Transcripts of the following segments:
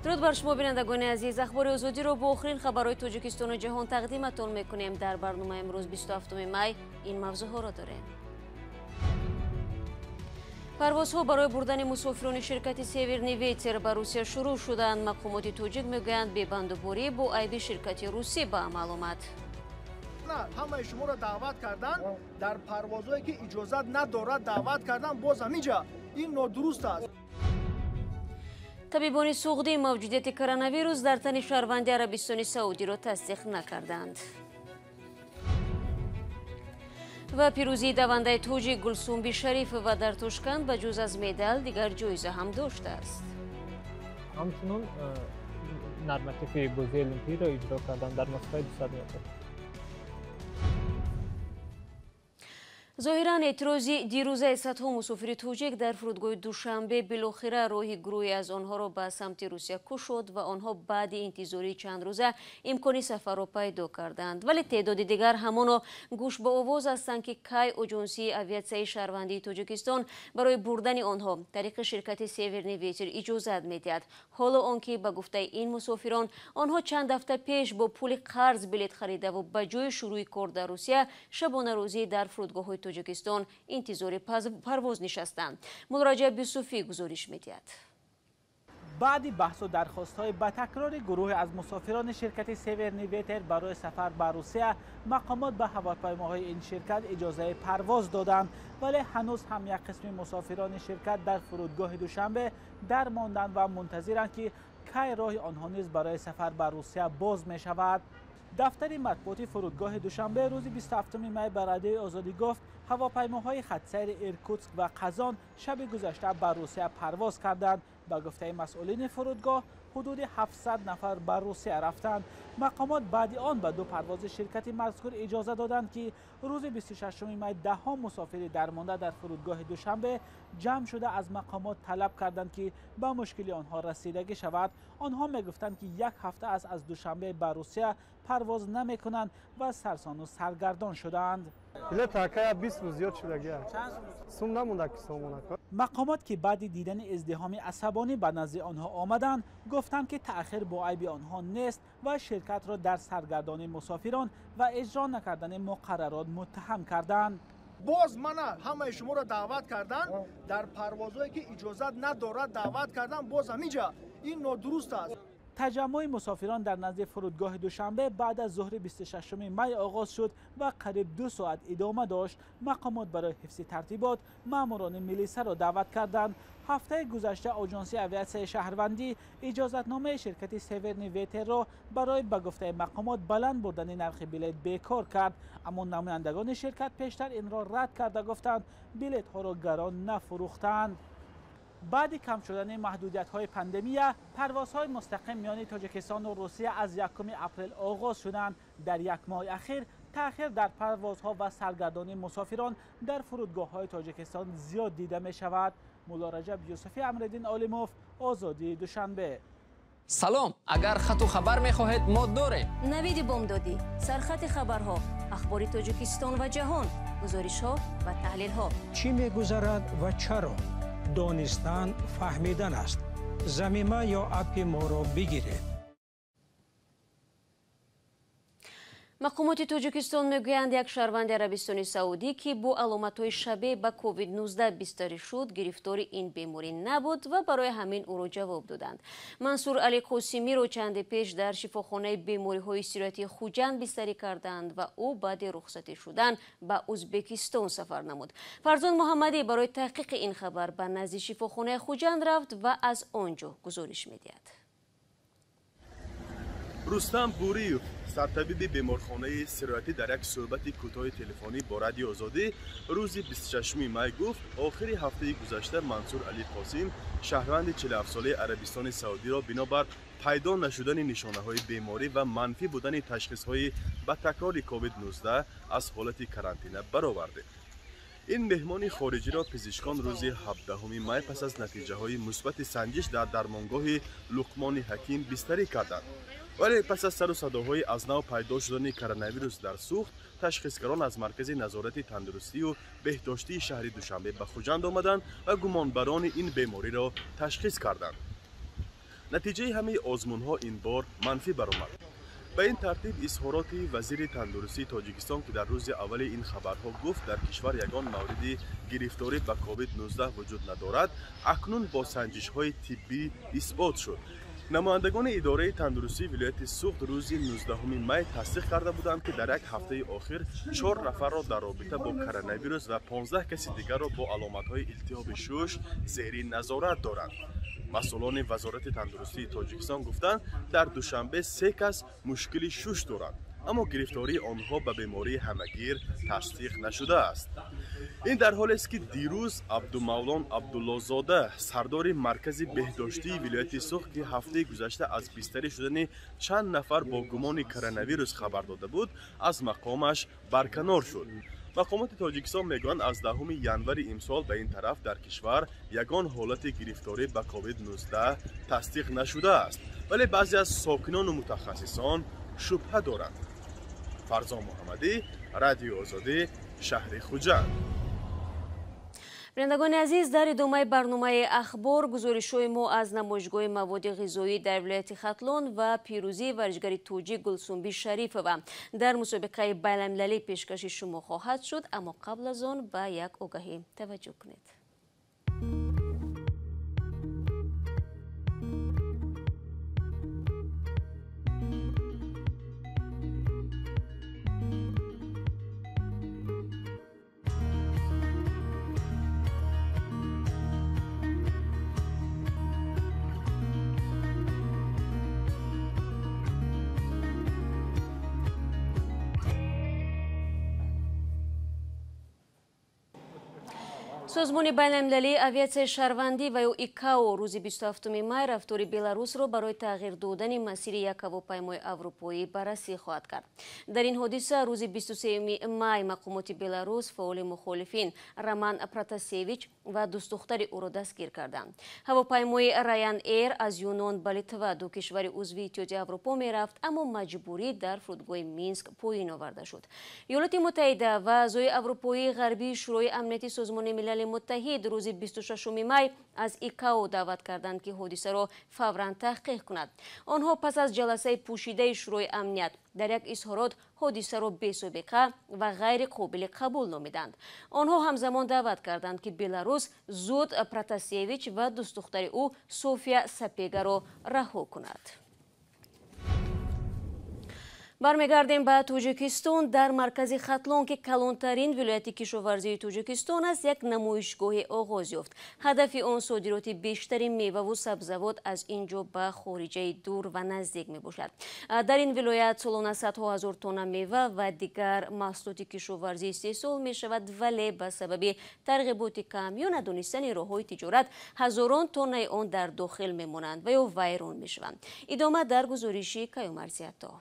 درود بر شما بینندگان عزیز. اخباری آزادی رو با آخرین خبرهای تاجیکستان و جهان تقدیمتون میکنیم. در برنامه امروز 27 می این موضوعها را داریم. پروازها برای بردن مسافران شرکت سیورنیویتر به روسیه شروع شدند. مقامات تاجیک میگویند ببندوباری با عیب شرکت روسی به عمل آمد. همه شما را دعوت کردن در پروازهایی که اجازت ندارد دعوت کردن، باز همینجا این نادرست است. طبیبان سوغدی موجودیت کرونا ویروس در تن شهروندی عربستان سعودی را تصدیق نکردند. و پیروزی دونده توجی گلسومبی شریفова در توشکند به جز از مدال دیگر جایزه هم داشته است. همچنین نرمتیف بازی المپی را اجرا کردن در مسابقه 200 متر. ظاهراً اعتراضی دیروزه صدها مسافر توجیک در فرودگاه دوشنبه بالاخره راهی گروهی از آنها را به سمت روسیه کشید و آنها بعد انتظاری چند روزه امکان سفر را پیدا کردند. ولی تعداد دیگر همانا گوش به آواز هستند که کی اجنسی اویاتسای شهروندی تاجیکستان برای بردن آنها طریق شرکت سیورنیویتر اجازت میدهد. حالا آنکه به گفته این مسافران آنها چند هفته پیش با پول قرض بلیط خریده و به جای شروع کار در روسیه شبانه روزی در فرودگاه‌های تاجیکستان انتظار پرواز نشستند. مراجع یوسفی گزارش می‌دهد. بعد بحث و درخواست‌های با تکرار گروه از مسافران شرکت سیورنیویتر برای سفر به روسیه، مقامات به هواپیماهای این شرکت اجازه پرواز دادند، ولی هنوز هم یک قسم مسافران شرکت در فرودگاه دوشنبه در ماندند و منتظرند که کی راه آنها نیز برای سفر به روسیه باز می شود. دفتر مطبوعاتی فرودگاه دوشنبه روز 27 می به رادیوی آزادی گفت هواپیماهای خطسیر ایرکوتسک و قزان شب گذشته به روسیه پرواز کردند. به گفته مسئولین فرودگاه حدود 700 نفر به روسیه رفتند. مقامات بعد آن به دو پرواز شرکت مذکور اجازه دادند که روز 26 می ده ها مسافر درمانده در فرودگاه دوشنبه جمع شده از مقامات طلب کردند که به مشکل آنها رسیدگی شود. آنها میگفتند که یک هفته است از دوشنبه به روسیه پرواز نمی کنند و سرسان و سرگردان شدند. مقامات که بعد دیدن ازدحام عصبانی به نزد آنها آمدند گفتند که تأخیر با عیب آنها نیست و شرکت را در سرگردانی مسافران و اجرا نکردن مقررات متهم کردند. باز من همه شما را دعوت کردن در پروازهایی که اجازت ندارد دعوت کردن، باز همینجا این نادرست است. تجمع مسافران در نزد فرودگاه دوشنبه بعد از ظهر 26 می آغاز شد و قریب 2 ساعت ادامه داشت. مقامات برای حفظ ترتیبات ماموران میلیسا را دعوت کردند. هفته گذشته آژانس اویاتسای شهروندی اجازتنامه شرکت سیورنیویتر را برای به گفته مقامات بلند بردن نرخ بلیط بیکار کرد، اما نمایندگان شرکت پیشتر این را رد کرده گفتند بلیط ها را گران نفروختند. بعد کم شدن محدودیت‌های پاندمی، پروازهای مستقیم میان تاجیکستان و روسیه از 1 اپریل آغاز شدند. در یک ماه اخیر تأخیر در پروازها و سرگردانی مسافران در فرودگاه‌های تاجیکستان زیاد دیده می شود. مولا رجب یوسفی امردین عالموف، آزادی دوشنبه. سلام، اگر خط و خبر می‌خواهید ما داریم. نوید بامدادی، سرخط خبرها، اخبار تاجیکستان و جهان، گزارش‌ها و تحلیل‌ها. چی می‌گذرد و چرا؟ دانستن فهمیدن است. زمینه یا اپ ما را بگیرید. مقامات تاجیکستان میگویند یک شهروند عربستان سعودی که با علامت‌های شبیه به کووید 19 بستری شد گرفتار این بیماری نبود و برای همین او را جواب دادند. منصور علی قاسمی را چند پیش در شفاخانه بیماری‌های استراحتی خوجند بستری کردند و او بعد رخصتی شدن به ازبکستان سفر نمود. فرزان محمدی برای تحقیق این خبر به نزد شفاخانه خوجند رفت و از آنجا گزارش می‌دهد. رستم بوریوف، سرطبیب بیمارخانه استراحتی در یک صحبت کوتاه تلفنی با رادیو آزادی روز 26 می گفت آخر هفته گذشته منصور علی قاسم، شهروند 47 ساله عربستان سعودی را بنابر پیدا نشدن نشانه‌های بیماری و منفی بودن تشخیص‌های با تکرار کووید 19 از حالت کرانتینه برآورده. این مهمان خارجی را پزشکان روز 17 می پس از نتیجه‌های مثبت سنجش در درمانگاه لقمان حکیم بستری کردند. ولی پس از سر و صداهای از نو پیدا شدن کرونا ویروس در سوغد، تشخیصگران از مرکز نظارت تندرستی و بهداشتی شهر دوشنبه به خوجند آمدند و گمانبران این بیماری را تشخیص کردند. натиҷаи ҳамаи озмунҳо ин бор манфӣ баромад. ба ин тартиб изҳороти вазири тандурустии тоҷикистон ки дар рӯзи аввали ин хабарҳо гуфт дар кишвар ягон мавриди гирифторӣ ба COVID-19 вуҷуд надорад, акнун бо санҷишҳои тиббӣ исбот шуд. намояндагони идораи тандурустии вилояти Суғд рӯзи 19 май тасдиқ карда буданд ки дар як ҳафтаи охир 4 нафарро дар робита бо коронавирус ва 15 каси дигарро бо аломатҳои илтиҳоби шӯш зери назорат доранд. масъулони вазорати тандурустии тоҷикистон гуфтанд, дар Душанбе 3 кас мушкили шуш доранд, аммо гирифтории онҳо ба бемории ҳамагир тасдиқ нашудааст. ин дар ҳоле аст ки дирӯз Абдумавлон Абдуллозода, сардори маркази беҳдоштии вилояти Суғд ки ҳафтаи гузашта аз бистарӣ шудани чанд нафар бо гумони коронавирус хабар дода буд, аз мақомаш барканор шуд. мақомоти тоҷикистон мегӯянд аз 10 январи имсол ба ин тараф дар кишвар ягон ҳолати гирифторӣ ба COVID-19 тасдиқ нашудааст, вале баъзе аз сокинону мутахассисон шубҳа доранд. фарзон муҳаммадӣ, радиои Озодӣ, шаҳри Хуҷанд. бинандагони азиз, дар идомаи барномаи ахбор гузоришҳои мо аз намоишгоҳи маводи ғизоӣ дар вилояти Хатлон ва пирӯзии варзишгари туҷик Гулсумбӣ Шарифова дар мусобиқаи байналмилалӣ пешкаши шумо хоҳад шуд, аммо қабл аз он ба як огаҳӣ таваҷҷӯҳ кунед. созмони байналмилалии авиатсияи шаҳрванди ва ё ИКАО рӯзи 27 май рафтори Беларусро барои тағйир додани масири як ҳавопаймои аврупоӣ баррасӣ хоҳад кард. дар ин ҳодиса рӯзи 23 май мақомоти Беларус фаъоли мухолифин Роман Протасевич ва дустдухтари ӯро дастгир карданд. ҳавопаймои Ryanair аз Юнон ба Литва, ду кишвари узви Иттиҳоди Аврупо мерафт, аммо маҷбурӣ дар фурудгоҳи Минск поин оварда шуд. иёлоти муттаҳида ва аъзои Аврупоии ғарбии шӯрои амнияти созмони милали муттаҳид рӯзи 26 май аз ИКАО даъват карданд ки ҳодисаро фавран таҳқиқ кунад. онҳо пас аз ҷаласаи пӯшидаи шӯрои амният дар як изҳорот ҳодисаро бесобиқа ва ғайри қобили қабул номиданд. онҳо ҳамзамон даъват карданд ки Беларус зуд Протасевич ва дустдухтари ӯ София Сапегаро раҳо кунад. бармегардем ба Тоҷикистон. дар маркази Хатлон ки калонтарин вилояти кишоварзии Тоҷикистон аст, як намоишгоҳи оғоз ёфт. ҳадафи он содироти бештари меваву сабзавот аз ин ҷо ба хориҷаи дур ва наздик мебошад. дар ин вилоят солона садҳо ҳазор тонна мева ва дигар маҳсулоти кишоварзӣ истеҳсол мешавад, вале ба сабаби тарғиботи кам ё надонистани роҳҳои тиҷорат ҳазорон тоннаи он дар дохил мемонанд ва ё вайрон мешаванд. идома дар гузориши Каюмарзиятто.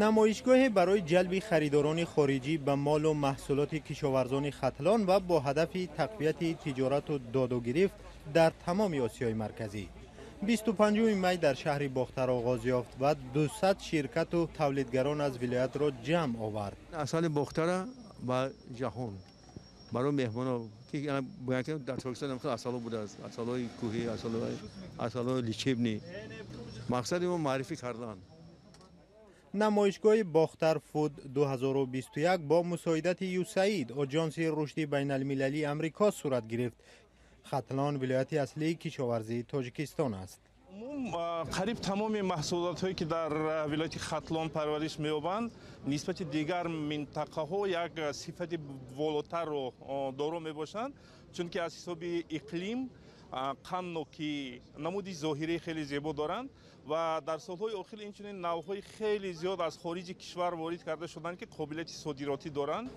намоишгоҳе барои ҷалби харидорони хориҷӣ ба молу маҳсулоти кишоварзони Хатлон ва бо ҳадафи тақвияти тиҷорату додугирифт дар тамоми Осиёи марказӣ. 25 май дар шаҳри Бохтар оғоз ёфт ва 200 ширкату тавлидгарон аз вилоятро ҷамъ овард. асали Бохтара ба ҷаҳон барои меҳмонон ки дар Торкистон асало будааст, асалои кӯҳӣ, асалои личебни. мақсади мо маърифӣ кардан. намоишгоҳи Бохтар Фуд 2021 бо мусоидати USAID оҷонси рушди байналмилалии Амрико сурат гирифт. Хатлон вилояти аслии кишоварзии Тоҷикистон аст. қариб тамоми маҳсулотҳое ки дар вилояти Хатлон парвариш меёбанд нисбати дигар минтақаҳо як сифати волотарро доро мебошанд, чунки аз ҳисоби иқлим қанно ки намуди зоҳирии хеле зебо доранд ва дар солҳои охир инчунин навъҳои хеле зиёд аз хориҷи кишвар ворид карда шуданд ки қобилияти содиротӣ доранд.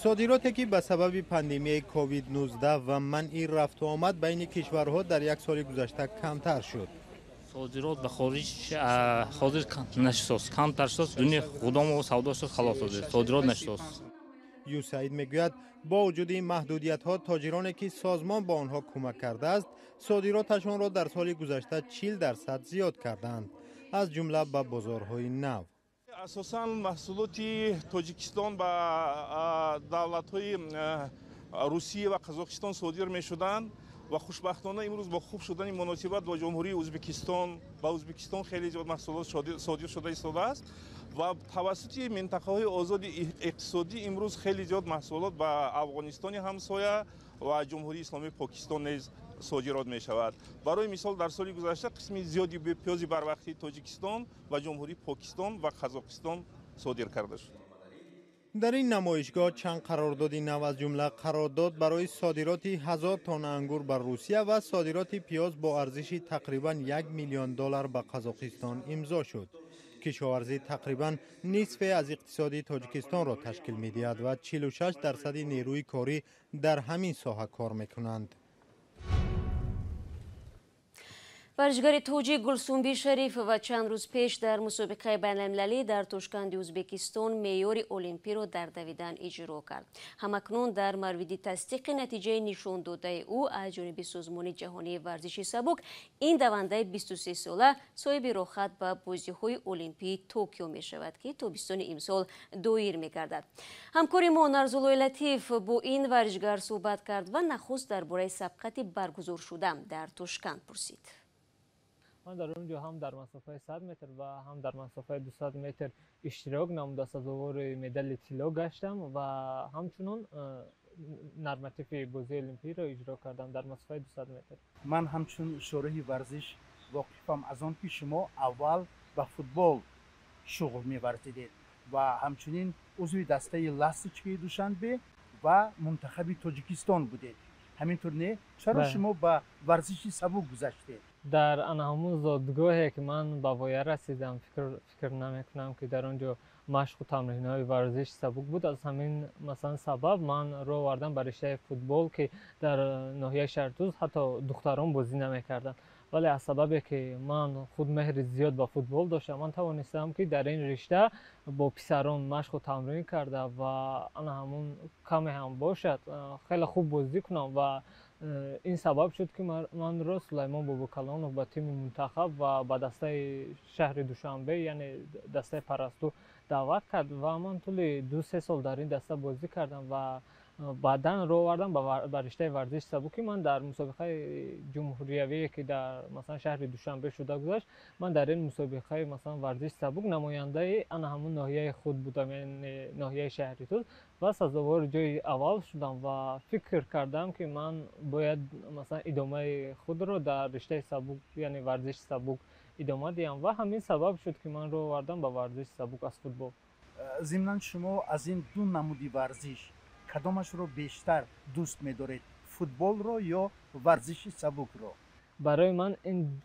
содироте ки ба сабаби пандемияи COVID-19 ва манъи рафту омад байни кишварҳо дар як соли гузашта камтар шуд. صادرات به خارج حاضر نشد کمتر شد دنیا خودم و سودا شد خلاص شد صادرات نشد. USAID میگوید با وجود این محدودیت‌ها تاجرانی که سازمان با آنها کمک کرده است صادراتشان را در سال گذشته 40% زیاد کردند، از جمله به بازارهای نو. اساساً محصولات تاجیکستان به دولت‌های روسیه و قزاقستان صادر می‌شدند ва хушбахтона имрӯз бо хуб шудани муносибат бо ҷумҳурии Ӯзбекистон ба Ӯзбекистон хеле зиёд маҳсулот содир шуда истодааст ва тавассути минтақаҳои озоди иқтисодӣ имрӯз хеле зиёд маҳсулот ба Афғонистони ҳамсоя ва ҷумҳурии исломии Покистон низ содирот мешавад. Барои мисол дар соли гузашта қисми зиёди пиёзи барвақтии Тоҷикистон ва ҷумҳурии Покистон ва Қазоқистон содир карда шуд. در این نمایشگاه چند قرارداد نو از جمله قرارداد برای صادرات 1000 تن انگور به روسیه و صادرات پیاز با ارزش تقریبا 1 میلیون دلار به قزاقستان امضا شد. کشاورزی تقریبا نصف از اقتصاد تاجیکستان را تشکیل می‌دهد و 46% نیروی کاری در همین ساحه کار می‌کنند. ورزشکار توجیک گلسумбӣ Шарифова чанд рӯз пеш дар мусобиқаи байналмилалӣ дар Тошканди Ӯзбекистон меъёри олимпиро дар давидан иҷро кард. Ҳамакнун дар мавриди тасдиқи натиҷаи нишондодаи ӯ аз ҷониби Созмони ҷаҳонии варзиши сабук, ин давандаи 23 сола соҳиби рохат ба бозиҳои олимпии Токио мешавад, ки тобистони имсол доир мегардад. ҳамкори мо Нарзуллои Латиф бо ин варзишгар суҳбат кард ва нахуст дар бораи сабқати баргузоршуда дар Тошканд пурсид. من در اونجا هم در مسافه 100 متر و هم در مسافه 200 متر اشتراک نموده سزاوار مدال طلا گشتم و همچنین نرماتیف بازی المپی را اجرا کردم در مسافه 200 متر. من همچون شورای ورزش واقفم از آن که شما اول با فوتبال شغل می‌ورزیدید و همچنین عضو دسته لاستیچی دوشنبه و منتخب تاجیکستان بودید. همینطور نه؟ چرا شما با ورزش سبک گذشتید؟ در همون زادگاهی که من به وایه رسیدم فکر نمیکنم که در اونجا مشق و تمرین‌های ورزش سبک بود. از همین مثلا سبب من رو آوردم به رشته فوتبال که در ناحیه شهرتوز حتی دختران بازی نمی‌کردند. ولی از سببی که من خود مهر زیاد با فوتبال داشتم، من توانستم که در این رشته با پسران مشق و تمرین کرده و انا همون کمی هم باشد خیلی خوب بازی کنم و این سبب شد که من رو سلیمان بابوکلانو با تیم منتخب و با دسته شهر دوشنبه یعنی دسته پرستو دعوت کرد و من طول 2-3 سال در این دسته بازی کردم و بعداً رو آوردم به رشته ورزش سبکی. من در مسابقه جمهوریوی که در مثلا شهر دوشنبه شده گذاشت، من در این مسابقه مثلا ورزش سبک نماینده آن همون ناحیه خود بودم، یعنی ناحیه شهری توز و سزاوار جای اول شدم و فکر کردم که من باید مثلا ادامه خود رو در رشته سبک یعنی ورزش سبک ادامه دیم و همین سبب شد که من رو آوردم به ورزش سبک از فوتبال. ضمناً شما از این دو نمودی ورزش کدامش رو بیشتر دوست می‌دارید؟ فوتبال رو یا ورزش سبک رو؟ برای من این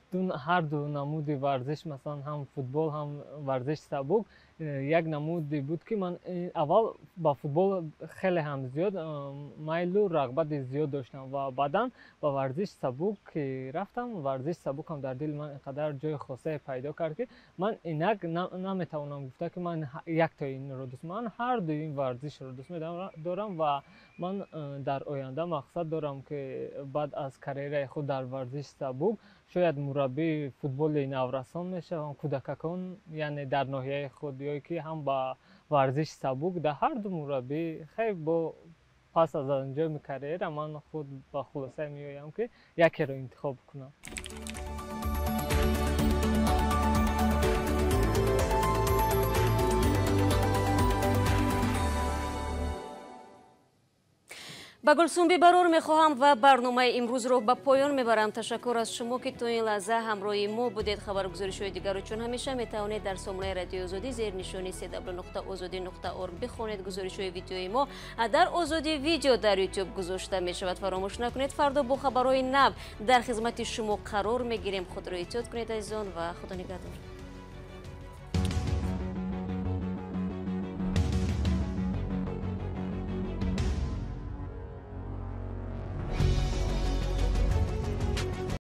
هر دو نمود ورزش مثلا هم فوتبال هم ورزش سبک یک نمودی بود که من اول با فوتبال خیلی هم زیاد میل و رغبت زیاد داشتم و بعداً با ورزش سبک که رفتم، ورزش سبک هم در دل من اینقدر جای خاصه پیدا کرد که من اینک نمیتونم گفته که من یک تا این رو دوست، من هر دو این ورزش رو دوست دارم و من در آینده مقصد دارم که بعد از کریر خود در ورزش سبک شاید مربی فوتبال نورسان میشوم، کودکان یعنی در ناحیه خود یا که هم با ورزش سبک در هر دو مربی خیلی با پس از انجام کریر من خود با خلاصه میایم که یکی رو انتخاب کنم. ба Гулсумбӣ барор мехоҳам ва барномаи имрӯзро ба поён мебарам. Ташаккур аз шумо ки то ин лаҳза ҳамроҳи мо будед. хабаргузоришҳои дигарро чун ҳамеша метавонед дар сомонаи радиои озодӣ зер нишони cw.ozodi.org бихонед. гузоришҳои видеои мо дар озодӣ видео дар YouTube гузошта мешавад. фаромӯш накунед. фардо бо хабарҳои нав дар хизмати шумо қарор мегирем. худро эҳтиёт кунед азизон ва худо нигаҳдор.